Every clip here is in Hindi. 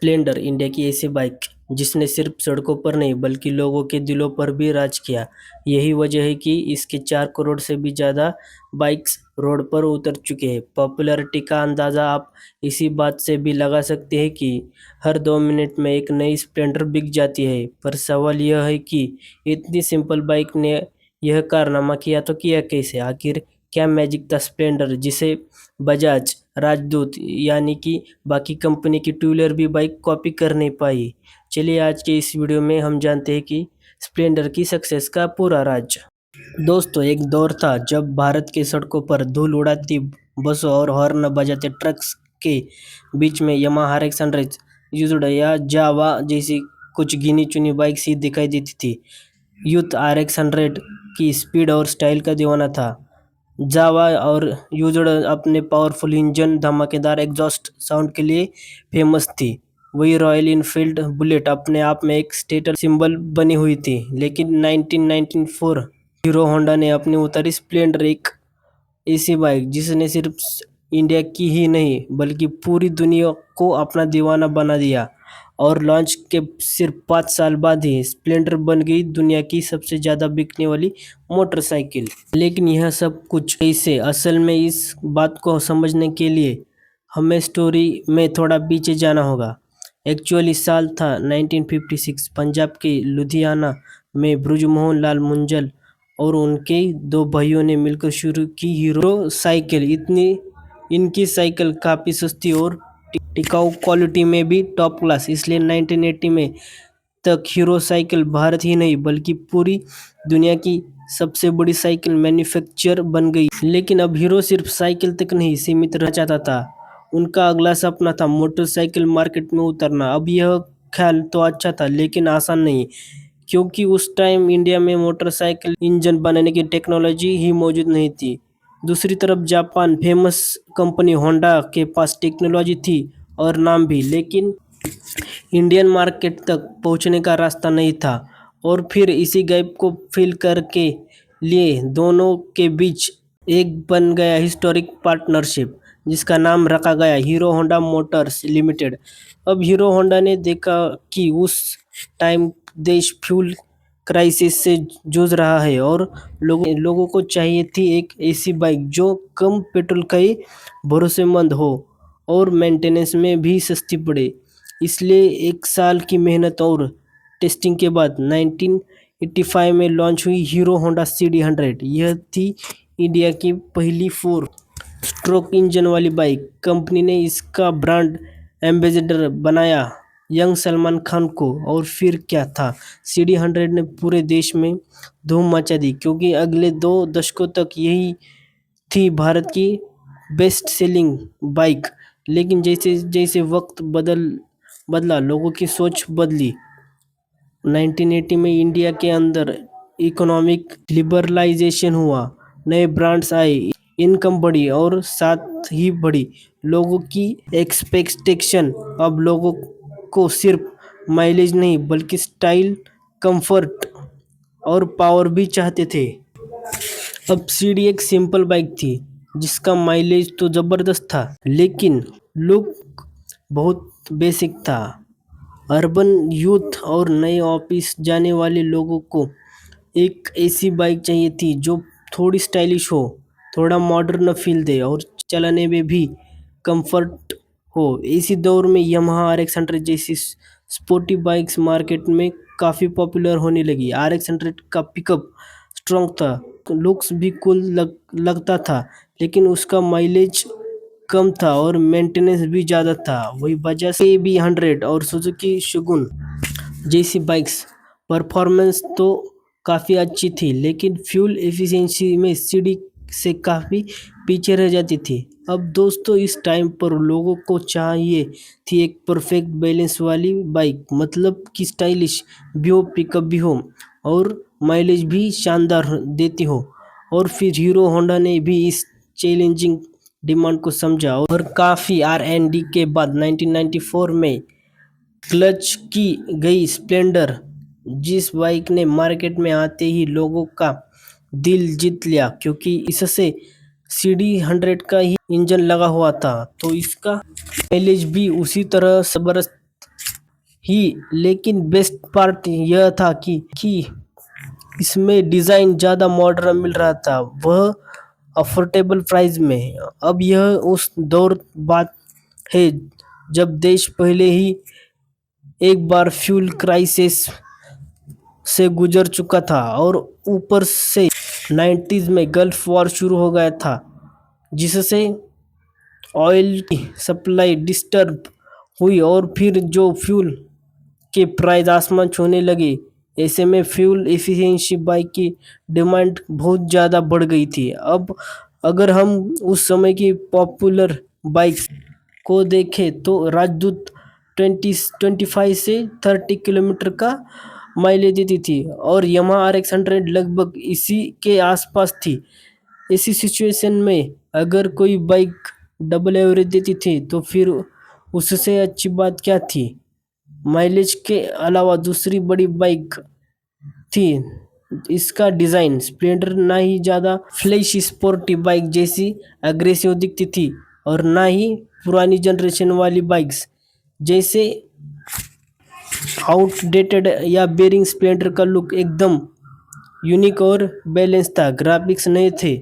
स्प्लेंडर इंडिया की ऐसी बाइक जिसने सिर्फ सड़कों पर नहीं बल्कि लोगों के दिलों पर भी राज किया। यही वजह है कि इसके 4 करोड़ से भी ज़्यादा बाइक्स रोड पर उतर चुके हैं। पॉपुलैरिटी का अंदाज़ा आप इसी बात से भी लगा सकते हैं कि हर 2 मिनट में एक नई स्प्लेंडर बिक जाती है। पर सवाल यह है कि इतनी सिंपल बाइक ने यह कारनामा किया तो किया कैसे? आखिर क्या मैजिक था स्प्लेंडर जिसे बजाज, राजदूत यानी कि बाकी कंपनी की टू व्हीलर भी बाइक कॉपी कर नहीं पाई? चलिए आज के इस वीडियो में हम जानते हैं कि स्प्लेंडर की सक्सेस का पूरा राज। दोस्तों, एक दौर था जब भारत के सड़कों पर धूल उड़ाती बसों और हॉर्न बजाते ट्रक्स के बीच में यामाहा RX-100, यूज्ड या जावा जैसी कुछ गिनी चुनी बाइक्स ही दिखाई देती थी। यूथ RX-100 की स्पीड और स्टाइल का दीवाना था। जावा और यूज्ड अपने पावरफुल इंजन, धमाकेदार एग्जॉस्ट साउंड के लिए फेमस थी। वही रॉयल इनफील्ड बुलेट अपने आप में एक स्टेटस सिंबल बनी हुई थी। लेकिन 1994 हीरो होंडा ने अपनी उतारी स्प्लेंडर, एक ऐसी बाइक जिसने सिर्फ इंडिया की ही नहीं बल्कि पूरी दुनिया को अपना दीवाना बना दिया। और लॉन्च के सिर्फ 5 साल बाद ही स्प्लेंडर बन गई दुनिया की सबसे ज़्यादा बिकने वाली मोटरसाइकिल। लेकिन यह सब कुछ कैसे? असल में इस बात को समझने के लिए हमें स्टोरी में थोड़ा पीछे जाना होगा। एक्चुअली साल था 1956। पंजाब के लुधियाना में बृजमोहन लाल मुंजल और उनके 2 भाइयों ने मिलकर शुरू की हीरो साइकिल। इनकी साइकिल काफ़ी सस्ती और टिकाऊ, क्वालिटी में भी टॉप क्लास, इसलिए 1980 में तक हीरो साइकिल भारत ही नहीं बल्कि पूरी दुनिया की सबसे बड़ी साइकिल मैन्युफैक्चरर बन गई। लेकिन अब हीरो सिर्फ साइकिल तक नहीं सीमित रहना चाहता था। उनका अगला सपना था मोटरसाइकिल मार्केट में उतरना। अब यह ख्याल तो अच्छा था लेकिन आसान नहीं, क्योंकि उस टाइम इंडिया में मोटरसाइकिल इंजन बनाने की टेक्नोलॉजी ही मौजूद नहीं थी। दूसरी तरफ जापान फेमस कंपनी होंडा के पास टेक्नोलॉजी थी और नाम भी, लेकिन इंडियन मार्केट तक पहुंचने का रास्ता नहीं था। और फिर इसी गैप को फिल करके लिए दोनों के बीच एक बन गया हिस्टोरिक पार्टनरशिप जिसका नाम रखा गया हीरो होंडा मोटर्स लिमिटेड। अब हीरो होंडा ने देखा कि उस टाइम देश फ्यूल क्राइसिस से जूझ रहा है और लोगों को चाहिए थी एक ऐसी बाइक जो कम पेट्रोल का ही भरोसेमंद हो और मेंटेनेंस में भी सस्ती पड़े। इसलिए 1 साल की मेहनत और टेस्टिंग के बाद 1985 में लॉन्च हुई हीरो होंडा CD100। यह थी इंडिया की पहली 4 स्ट्रोक इंजन वाली बाइक। कंपनी ने इसका ब्रांड एम्बेसडर बनाया यंग सलमान खान को। और फिर क्या था, CD100 ने पूरे देश में धूम मचा दी, क्योंकि अगले 2 दशकों तक यही थी भारत की बेस्ट सेलिंग बाइक। लेकिन जैसे जैसे वक्त बदला, लोगों की सोच बदली। 1980 में इंडिया के अंदर इकोनॉमिक लिबरलाइजेशन हुआ, नए ब्रांड्स आए, इनकम बढ़ी और साथ ही बढ़ी लोगों की एक्सपेक्टेशन। अब लोगों को सिर्फ माइलेज नहीं बल्कि स्टाइल, कंफर्ट और पावर भी चाहते थे। अब सीडी एक सिंपल बाइक थी जिसका माइलेज तो ज़बरदस्त था, लेकिन लुक बहुत बेसिक था। अर्बन यूथ और नए ऑफिस जाने वाले लोगों को एक ऐसी बाइक चाहिए थी जो थोड़ी स्टाइलिश हो, थोड़ा मॉडर्न फील दे और चलाने में भी कंफर्ट हो। इसी दौर में यामाहा RX-100 जैसी स्पोर्टी बाइक्स मार्केट में काफ़ी पॉपुलर होने लगी। RX-100 का पिकअप स्ट्रॉन्ग था, लुक्स भी कूल लगता था, लेकिन उसका माइलेज कम था और मेंटेनेंस भी ज़्यादा था। वही बजाज AB100 और सुजुकी शगुन जैसी बाइक्स परफॉर्मेंस तो काफ़ी अच्छी थी, लेकिन फ्यूल एफिशिएंसी में सीडी से काफ़ी पीछे रह जाती थी। अब दोस्तों, इस टाइम पर लोगों को चाहिए थी एक परफेक्ट बैलेंस वाली बाइक, मतलब कि स्टाइलिश भी हो, पिकअप भी हो और माइलेज भी शानदार देती हो। और फिर हीरो होंडा ने भी इस चैलेंजिंग डिमांड को समझा और काफ़ी R&D के बाद 1994 में क्लच की गई स्प्लेंडर, जिस बाइक ने मार्केट में आते ही लोगों का दिल जीत लिया, क्योंकि इससे CD100 का ही इंजन लगा हुआ था तो इसका माइलेज भी उसी तरह जबरदस्त ही, लेकिन बेस्ट पार्ट यह था कि इसमें डिज़ाइन ज़्यादा मॉडर्न मिल रहा था, वह अफोर्डेबल प्राइस में। अब यह उस दौर बात है जब देश पहले ही एक बार फ्यूल क्राइसिस से गुजर चुका था और ऊपर से 90s में गल्फ वॉर शुरू हो गया था, जिससे ऑयल की सप्लाई डिस्टर्ब हुई और फिर जो फ्यूल के प्राइस आसमान छूने लगे। ऐसे में फ्यूल एफिशिएंसी बाइक की डिमांड बहुत ज़्यादा बढ़ गई थी। अब अगर हम उस समय की पॉपुलर बाइक्स को देखें तो राजदूत 25 से 30 किलोमीटर का माइलेज देती थी और यामाहा RX 100 लगभग इसी के आसपास थी। ऐसी सिचुएशन में अगर कोई बाइक डबल एवरेज देती थी तो फिर उससे अच्छी बात क्या थी। माइलेज के अलावा दूसरी बड़ी बाइक थी इसका डिज़ाइन। स्प्लेंडर ना ही ज़्यादा फ्लैश स्पोर्टी बाइक जैसी अग्रेसिव दिखती थी और ना ही पुरानी जनरेशन वाली बाइक्स जैसे आउटडेटेड या बेरिंग। स्प्लेंडर का लुक एकदम यूनिक और बैलेंस था। ग्राफिक्स नए थे,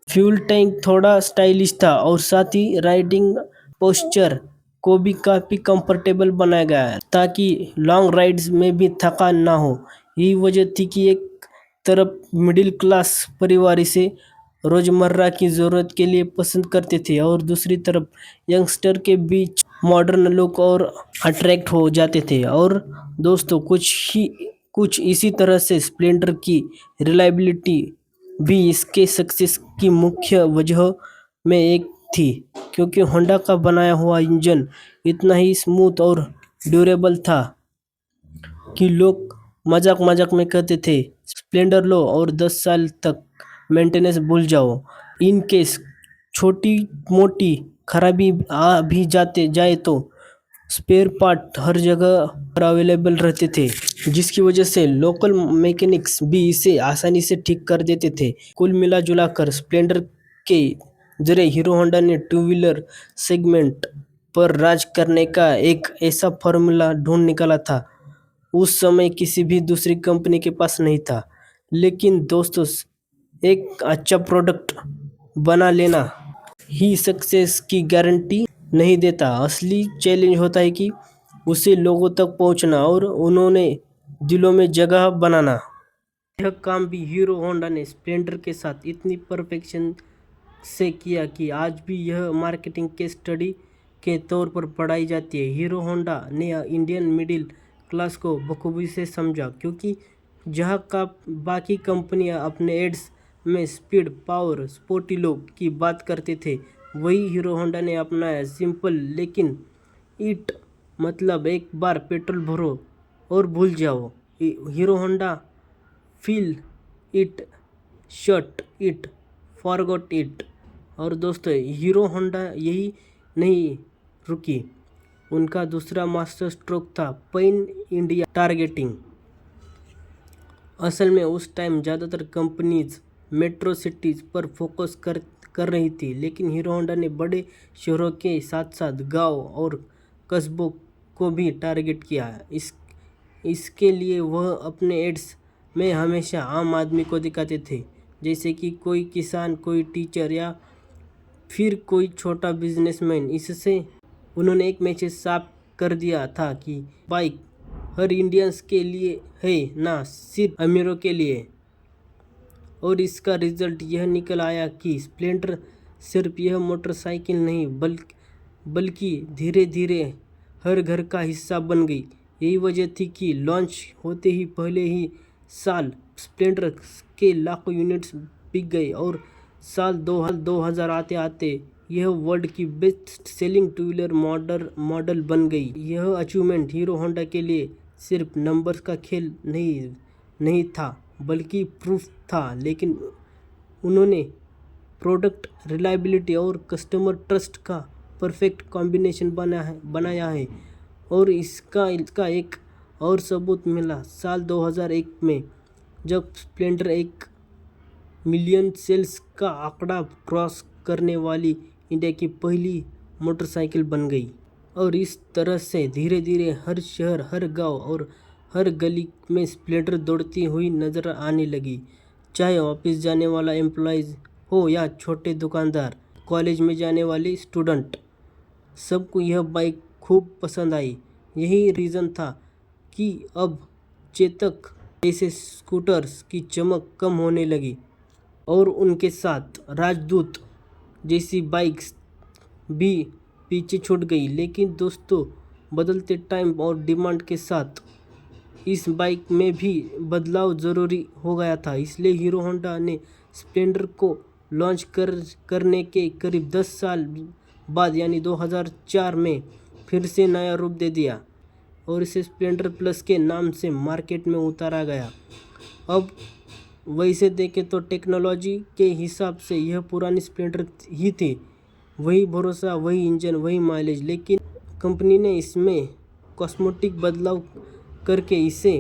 फ्यूल टैंक थोड़ा स्टाइलिश था और साथ ही राइडिंग पोस्चर को भी काफ़ी कंफर्टेबल बनाया गया है ताकि लॉन्ग राइड्स में भी थकान ना हो। यही वजह थी कि एक तरफ मिडिल क्लास परिवार इसे रोज़मर्रा की ज़रूरत के लिए पसंद करते थे और दूसरी तरफ यंगस्टर के बीच मॉडर्न लुक और अट्रैक्ट हो जाते थे। और दोस्तों कुछ इसी तरह से स्प्लेंडर की रिलायबिलिटी भी इसके सक्सेस की मुख्य वजह में एक थी, क्योंकि होंडा का बनाया हुआ इंजन इतना ही स्मूथ और ड्यूरेबल था कि लोग मजाक मजाक में कहते थे स्प्लेंडर लो और 10 साल तक मेंटेनेंस भूल जाओ। इन केस छोटी मोटी खराबी आ भी जाते जाए तो स्पेयर पार्ट हर जगह पर अवेलेबल रहते थे, जिसकी वजह से लोकल मैकेनिक्स भी इसे आसानी से ठीक कर देते थे। कुल मिला जुला कर स्प्लेंडर के जरिए हीरो होंडा ने टू व्हीलर सेगमेंट पर राज करने का एक ऐसा फॉर्मूला ढूंढ निकाला था उस समय किसी भी दूसरी कंपनी के पास नहीं था। लेकिन दोस्तों, एक अच्छा प्रोडक्ट बना लेना ही सक्सेस की गारंटी नहीं देता। असली चैलेंज होता है कि उसे लोगों तक पहुंचना और उन्होंने दिलों में जगह बनाना। यह काम भी हीरो होंडा ने स्प्लेंडर के साथ इतनी परफेक्शन से किया कि आज भी यह मार्केटिंग केस स्टडी के तौर पर पढ़ाई जाती है। हीरो होंडा ने इंडियन मिडिल क्लास को बखूबी से समझा, क्योंकि जहाँ का बाकी कंपनियां अपने एड्स में स्पीड, पावर, स्पोर्टी लुक की बात करते थे, वही हीरो होंडा ने अपनाया सिंपल लेकिन इट, मतलब एक बार पेट्रोल भरो और भूल जाओ। Hero Honda feel it, shut it, forgot it. और दोस्तों, हीरो होंडा यही नहीं रुकी, उनका दूसरा मास्टर स्ट्रोक था पैन इंडिया टारगेटिंग। असल में उस टाइम ज़्यादातर कंपनीज मेट्रो सिटीज़ पर फोकस कर रही थी, लेकिन हीरो होंडा ने बड़े शहरों के साथ साथ गांव और कस्बों को भी टारगेट किया। इसके लिए वह अपने एड्स में हमेशा आम आदमी को दिखाते थे, जैसे कि कोई किसान, कोई टीचर या फिर कोई छोटा बिजनेसमैन। इससे उन्होंने एक मैसेज साफ कर दिया था कि बाइक हर इंडियंस के लिए है, ना सिर्फ अमीरों के लिए। और इसका रिजल्ट यह निकल आया कि स्प्लेंडर सिर्फ यह मोटरसाइकिल नहीं बल्कि धीरे धीरे हर घर का हिस्सा बन गई। यही वजह थी कि लॉन्च होते ही पहले ही साल स्प्लेंडर के लाखों यूनिट्स बिक गए और साल 2000 आते आते यह वर्ल्ड की best selling two wheeler model बन गई। यह अचीवमेंट हीरो होंडा के लिए सिर्फ नंबर्स का खेल नहीं था, बल्कि प्रूफ था। लेकिन उन्होंने प्रोडक्ट रिलायबिलिटी और कस्टमर ट्रस्ट का परफेक्ट कॉम्बिनेशन बनाया है। और इसका एक और सबूत मिला साल 2001 में, जब स्प्लेंडर 1 मिलियन सेल्स का आंकड़ा क्रॉस करने वाली इंडिया की पहली मोटरसाइकिल बन गई। और इस तरह से धीरे धीरे हर शहर, हर गांव और हर गली में स्प्लेंडर दौड़ती हुई नजर आने लगी। चाहे ऑफिस जाने वाला एम्प्लॉयज़ हो या छोटे दुकानदार, कॉलेज में जाने वाले स्टूडेंट, सबको यह बाइक खूब पसंद आई। यही रीज़न था कि अब चेतक जैसे स्कूटर्स की चमक कम होने लगी और उनके साथ राजदूत जैसी बाइक्स भी पीछे छूट गई। लेकिन दोस्तों, बदलते टाइम और डिमांड के साथ इस बाइक में भी बदलाव ज़रूरी हो गया था। इसलिए हीरो होंडा ने स्प्लेंडर को लॉन्च करने के करीब 10 साल बाद यानी 2004 में फिर से नया रूप दे दिया और इसे स्प्लेंडर प्लस के नाम से मार्केट में उतारा गया। अब वैसे देखें तो टेक्नोलॉजी के हिसाब से यह पुरानी स्प्लेंडर ही थी, वही भरोसा, वही इंजन, वही माइलेज, लेकिन कंपनी ने इसमें कॉस्मेटिक बदलाव करके इसे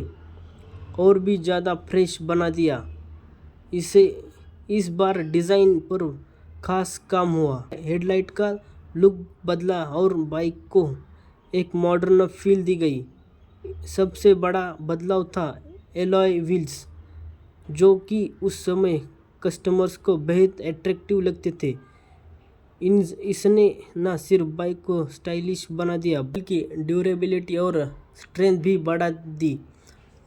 और भी ज़्यादा फ्रेश बना दिया। इस बार डिज़ाइन पर खास काम हुआ, हेडलाइट का लुक बदला और बाइक को एक मॉडर्न फील दी गई। सबसे बड़ा बदलाव था एलॉय व्हील्स, जो कि उस समय कस्टमर्स को बेहद अट्रैक्टिव लगते थे। इसने न सिर्फ बाइक को स्टाइलिश बना दिया बल्कि ड्यूरेबिलिटी और स्ट्रेंथ भी बढ़ा दी।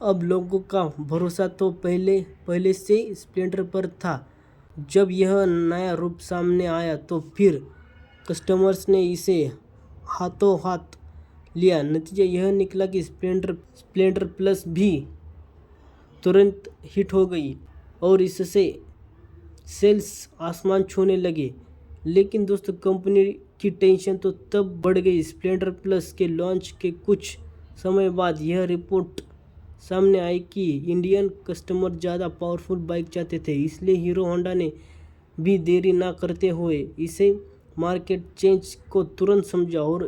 अब लोगों का भरोसा तो पहले से स्प्लेंडर पर था। जब यह नया रूप सामने आया तो फिर कस्टमर्स ने इसे हाथों हाथ लिया। नतीजा यह निकला कि स्प्लेंडर प्लस भी तुरंत हिट हो गई और इससे सेल्स आसमान छूने लगे। लेकिन दोस्तों, कंपनी की टेंशन तो तब बढ़ गई स्प्लेंडर प्लस के लॉन्च के कुछ समय बाद यह रिपोर्ट सामने आई कि इंडियन कस्टमर ज़्यादा पावरफुल बाइक चाहते थे। इसलिए हीरो होंडा ने भी देरी ना करते हुए इसे मार्केट चेंज को तुरंत समझा और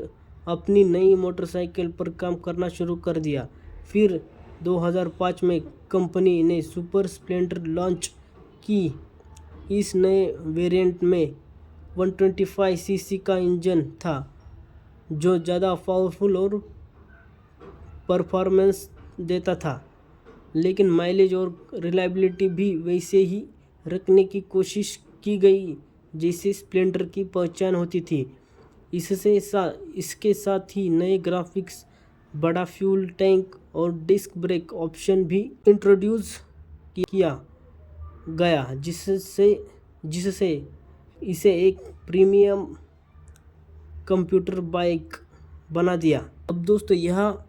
अपनी नई मोटरसाइकिल पर काम करना शुरू कर दिया। फिर 2005 में कंपनी ने सुपर स्प्लेंडर लॉन्च की। इस नए वेरिएंट में 125 सीसी का इंजन था, जो ज़्यादा पावरफुल और परफॉर्मेंस देता था, लेकिन माइलेज और रिलायबिलिटी भी वैसे ही रखने की कोशिश की गई जैसे स्प्लेंडर की पहचान होती थी। इसके साथ ही नए ग्राफिक्स, बड़ा फ्यूल टैंक और डिस्क ब्रेक ऑप्शन भी इंट्रोड्यूस किया गया, जिससे इसे एक प्रीमियम कंप्यूटर बाइक बना दिया। अब दोस्तों, यहाँ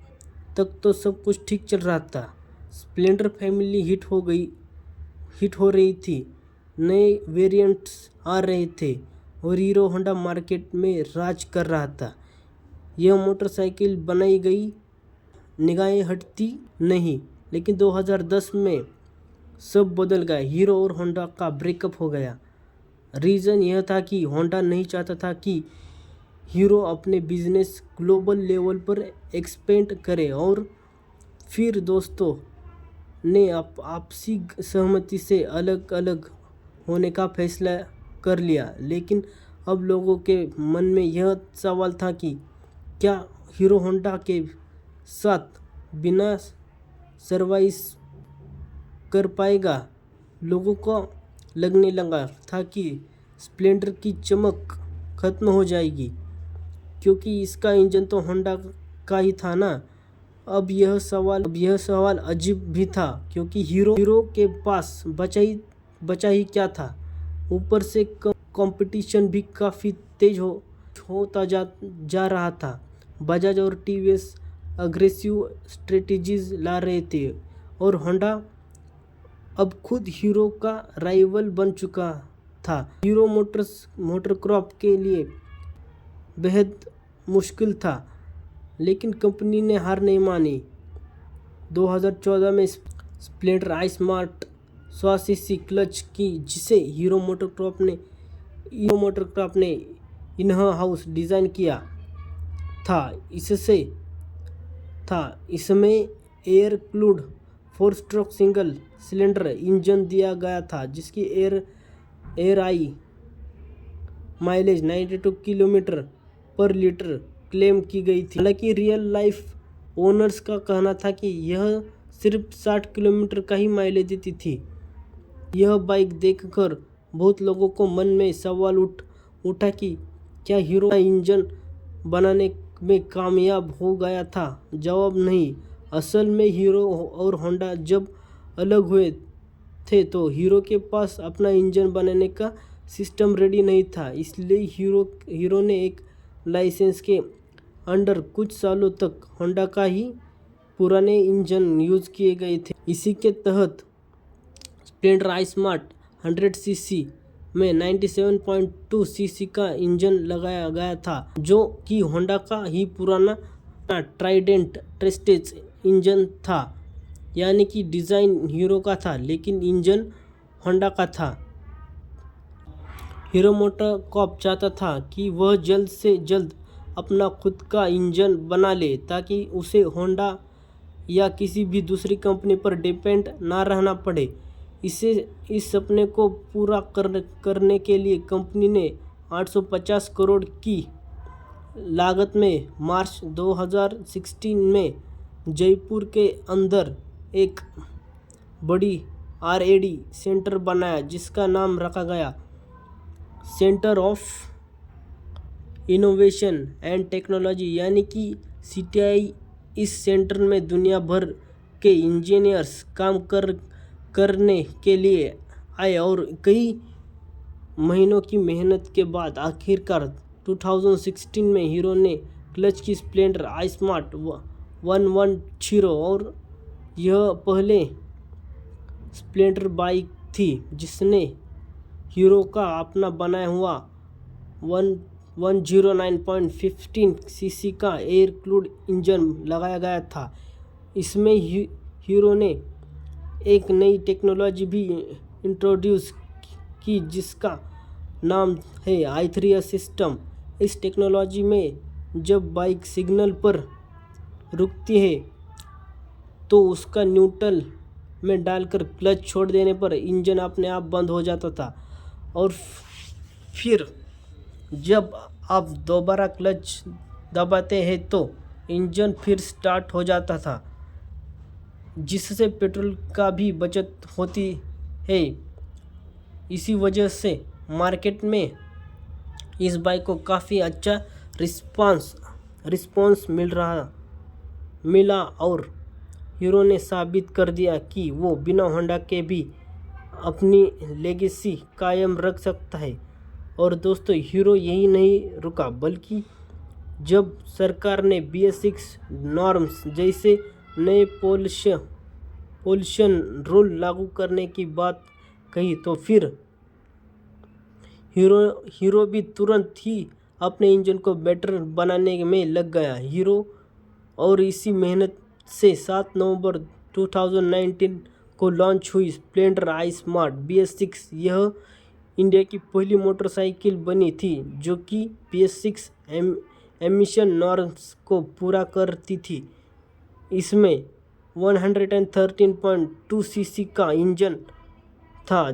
तक तो सब कुछ ठीक चल रहा था। स्प्लेंडर फैमिली हिट हो रही थी, नए वेरिएंट्स आ रहे थे और हीरो होंडा मार्केट में राज कर रहा था। यह मोटरसाइकिल बनाई गई, निगाहें हटती नहीं। लेकिन 2010 में सब बदल गया। हीरो और होंडा का ब्रेकअप हो गया। रीज़न यह था कि होंडा नहीं चाहता था कि हीरो अपने बिजनेस ग्लोबल लेवल पर एक्सपेंड करे और फिर दोस्तों ने आपसी सहमति से अलग अलग होने का फैसला कर लिया। लेकिन अब लोगों के मन में यह सवाल था कि क्या हीरो होंडा के साथ बिना सर्वाइव कर पाएगा। लोगों को लगने लगा था कि स्प्लेंडर की चमक खत्म हो जाएगी, क्योंकि इसका इंजन तो होंडा का ही था ना। अब यह सवाल अजीब भी था, क्योंकि हीरो के पास बचा ही क्या था। ऊपर से कंपटीशन भी काफ़ी तेज होता जा रहा था। बजाज और टीवीएस अग्रेसिव स्ट्रेटजीज ला रहे थे और होंडा अब खुद हीरो का राइवल बन चुका था। हीरो मोटरक्रॉप के लिए बेहद मुश्किल था, लेकिन कंपनी ने हार नहीं मानी। 2014 में स्प्लेंडर आई स्मार्ट 100 सीसी क्लच की, जिसे हीरो मोटरक्रॉप ने इन हाउस डिज़ाइन किया था। इसमें air cooled 4 stroke single cylinder engine दिया गया था, जिसकी एयर आई माइलेज 92 किलोमीटर पर लीटर क्लेम की गई थी। हालांकि रियल लाइफ ओनर्स का कहना था कि यह सिर्फ 60 किलोमीटर का ही माइलेज देती थी। यह बाइक देखकर बहुत लोगों को मन में सवाल उठा कि क्या हीरो का इंजन बनाने में कामयाब हो गया था। जवाब नहीं। असल में हीरो और होंडा जब अलग हुए थे तो हीरो के पास अपना इंजन बनाने का सिस्टम रेडी नहीं था, इसलिए हीरो ने एक लाइसेंस के अंडर कुछ सालों तक होंडा का ही पुराने इंजन यूज किए गए थे। इसी के तहत स्प्लेंडर आई स्मार्ट 100 सीसी में 97.2 सीसी का इंजन लगाया गया था, जो कि होंडा का ही पुराना ट्राइडेंट ट्रेस्टेज इंजन था। यानी कि डिज़ाइन हीरो का था लेकिन इंजन होंडा का था। हीरो मोटर कॉर्प चाहता था कि वह जल्द से जल्द अपना खुद का इंजन बना ले ताकि उसे होंडा या किसी भी दूसरी कंपनी पर डिपेंड ना रहना पड़े। इस सपने को पूरा करने के लिए कंपनी ने 850 करोड़ की लागत में मार्च 2016 में जयपुर के अंदर एक बड़ी R&D सेंटर बनाया, जिसका नाम रखा गया centre of innovation and technology यानी कि CTI। इस सेंटर में दुनिया भर के इंजीनियर्स काम करने के लिए आए और कई महीनों की मेहनत के बाद आखिरकार 2016 में हीरो ने क्लच की स्प्लेंडर आई स्मार्ट 110 और यह पहले स्प्लेंडर बाइक थी जिसने हीरो का अपना बनाया हुआ 109.15 सीसी का एयर कूल्ड इंजन लगाया गया था। इसमें हीरो ने एक नई टेक्नोलॉजी भी इंट्रोड्यूस की जिसका नाम है i3S सिस्टम। इस टेक्नोलॉजी में जब बाइक सिग्नल पर रुकती है तो उसका न्यूट्रल में डालकर क्लच छोड़ देने पर इंजन अपने आप बंद हो जाता था और फिर जब आप दोबारा क्लच दबाते हैं तो इंजन फिर स्टार्ट हो जाता था, जिससे पेट्रोल का भी बचत होती है। इसी वजह से मार्केट में इस बाइक को काफ़ी अच्छा रिस्पांस मिला और हीरो ने साबित कर दिया कि वो बिना होंडा के भी अपनी लेगेसी कायम रख सकता है। और दोस्तों, हीरो यही नहीं रुका, बल्कि जब सरकार ने BS6 नॉर्म्स जैसे नए पोल्यूशन रूल लागू करने की बात कही तो फिर हीरो भी तुरंत ही अपने इंजन को बेटर बनाने में लग गया। हीरो और इसी मेहनत से 7 नवंबर 2019 को लॉन्च हुई स्प्लेंडर आई स्मार्ट BS6। यह इंडिया की पहली मोटरसाइकिल बनी थी जो कि BS6 एमिशन नॉर्म्स को पूरा करती थी। इसमें 113.2 सीसी का इंजन था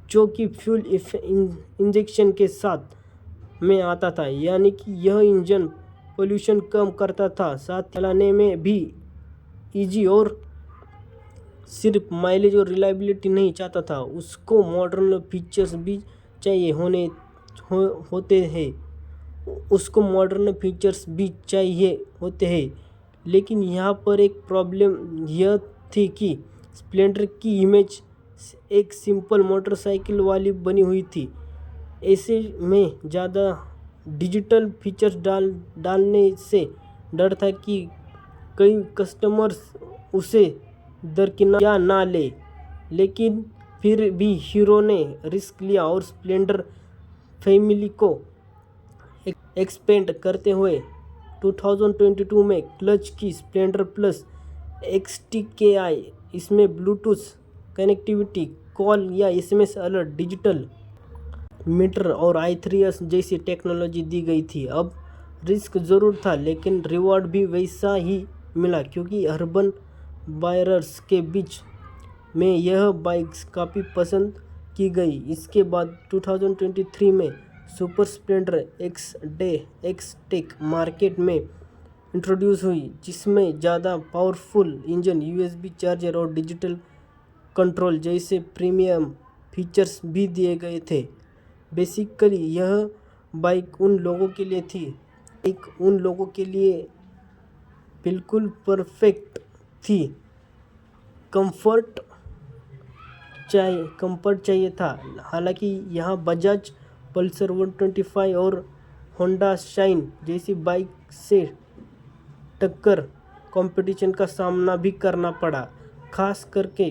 जो कि फ्यूल इंजेक्शन के साथ में आता था, यानी कि यह इंजन पोल्यूशन कम करता था, साथ चलाने में भी इजी और सिर्फ माइलेज और रिलायबिलिटी नहीं चाहता था, उसको मॉडर्न फीचर्स भी चाहिए होते हैं। लेकिन यहाँ पर एक प्रॉब्लम यह थी कि स्प्लेंडर की इमेज एक सिंपल मोटरसाइकिल वाली बनी हुई थी। ऐसे में ज़्यादा डिजिटल फीचर्स डालने से डर था कि कई कस्टमर्स उसे दरकिनार ना ले। लेकिन फिर भी हीरो ने रिस्क लिया और स्प्लेंडर फैमिली को एक्सपेंड करते हुए 2022 में क्लच की स्प्लेंडर प्लस XTKI। इसमें ब्लूटूथ कनेक्टिविटी, कॉल या SMS अलर्ट, डिजिटल मीटर और i3S जैसी टेक्नोलॉजी दी गई थी। अब रिस्क ज़रूर था लेकिन रिवॉर्ड भी वैसा ही मिला, क्योंकि अर्बन बायर्स के बीच में यह बाइक्स काफ़ी पसंद की गई। इसके बाद 2023 में super Splendor x day x tech market में इंट्रोड्यूस हुई, जिसमें ज़्यादा पावरफुल इंजन, यूएसबी चार्जर और डिजिटल कंट्रोल जैसे प्रीमियम फीचर्स भी दिए गए थे। बेसिकली यह बाइक उन लोगों के लिए थी, उन लोगों के लिए बिल्कुल परफेक्ट थी। कंफर्ट चाहिए था। हालांकि यहाँ बजाज पल्सर 125 और होंडा शाइन जैसी बाइक से टक्कर कंपटीशन का सामना भी करना पड़ा। खास करके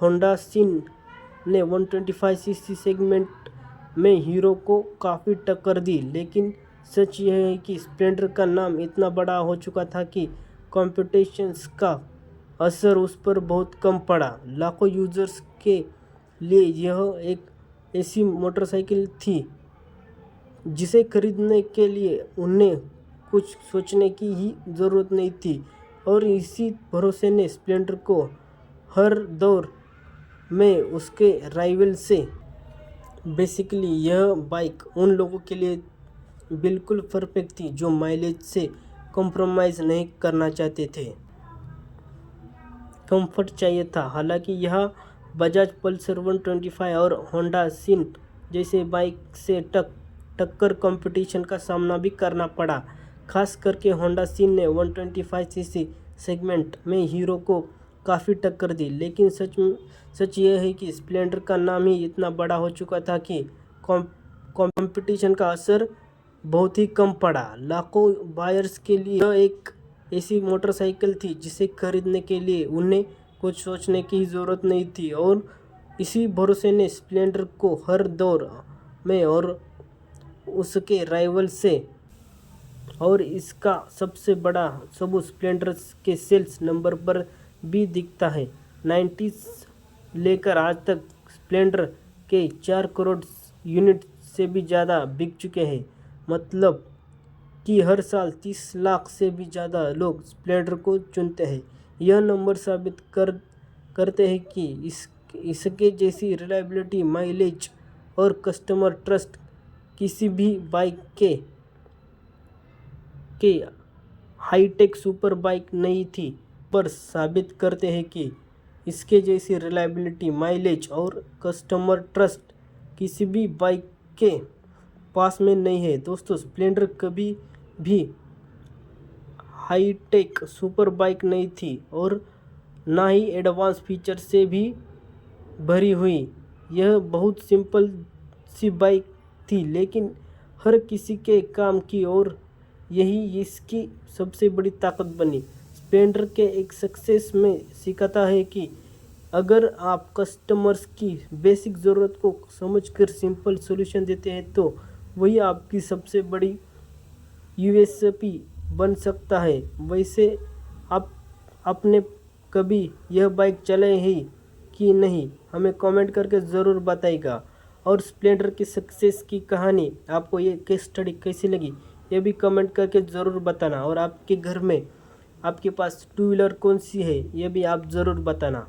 होंडा शाइन ने 125 सीसी सेगमेंट में हीरो को काफ़ी टक्कर दी, लेकिन सच यह है कि स्प्लेंडर का नाम इतना बड़ा हो चुका था कि कॉम्पिटिशन्स का असर उस पर बहुत कम पड़ा। लाखों यूजर्स के लिए यह एक ऐसी मोटरसाइकिल थी जिसे खरीदने के लिए उन्हें कुछ सोचने की ही ज़रूरत नहीं थी, और इसी भरोसे ने स्प्लेंडर को हर दौर में उसके राइवल से बेसिकली यह बाइक उन लोगों के लिए बिल्कुल परफेक्ट थी जो माइलेज से कॉम्प्रोमाइज़ नहीं करना चाहते थे। कंफर्ट चाहिए था। हालांकि यह बजाज पल्सर 125 और होंडा शाइन जैसे बाइक से टक्कर कंपटीशन का सामना भी करना पड़ा। खास करके होंडा शाइन ने 125 सीसी सेगमेंट में हीरो को काफ़ी टक्कर दी, लेकिन सच यह है कि स्प्लेंडर का नाम ही इतना बड़ा हो चुका था कि कंपटीशन का असर बहुत ही कम पड़ा। लाखों बायर्स के लिए यह एक ऐसी मोटरसाइकिल थी जिसे खरीदने के लिए उन्हें कुछ सोचने की ज़रूरत नहीं थी, और इसी भरोसे ने स्प्लेंडर को हर दौर में और उसके राइवल से, और इसका सबसे बड़ा सबूत स्प्लेंडर के सेल्स नंबर पर भी दिखता है। 90s लेकर आज तक स्प्लेंडर के 4 करोड़ यूनिट से भी ज़्यादा बिक चुके हैं। मतलब कि हर साल 30 लाख से भी ज़्यादा लोग स्प्लेंडर को चुनते हैं। यह नंबर साबित करते हैं कि इसके जैसी रिलायबिलिटी, माइलेज और कस्टमर ट्रस्ट किसी भी बाइक के हाईटेक सुपर बाइक नहीं थी, पर साबित करते हैं कि इसके जैसी रिलायबिलिटी, माइलेज और कस्टमर ट्रस्ट किसी भी बाइक के पास में नहीं है। दोस्तों, स्प्लेंडर कभी भी हाईटेक सुपर बाइक नहीं थी और ना ही एडवांस फीचर से भी भरी हुई। यह बहुत सिंपल सी बाइक थी, लेकिन हर किसी के काम की, और यही इसकी सबसे बड़ी ताकत बनी। स्प्लेंडर के एक सक्सेस में सिखाता है कि अगर आप कस्टमर्स की बेसिक ज़रूरत को समझकर सिंपल सॉल्यूशन देते हैं तो वही आपकी सबसे बड़ी यूएसपी बन सकता है। वैसे आपने कभी यह बाइक चलाई है कि नहीं, हमें कमेंट करके ज़रूर बताइएगा। और स्प्लेंडर की सक्सेस की कहानी, आपको ये केस स्टडी कैसी लगी, ये भी कमेंट करके ज़रूर बताना। और आपके घर में आपके पास टू व्हीलर कौन सी है, ये भी आप ज़रूर बताना।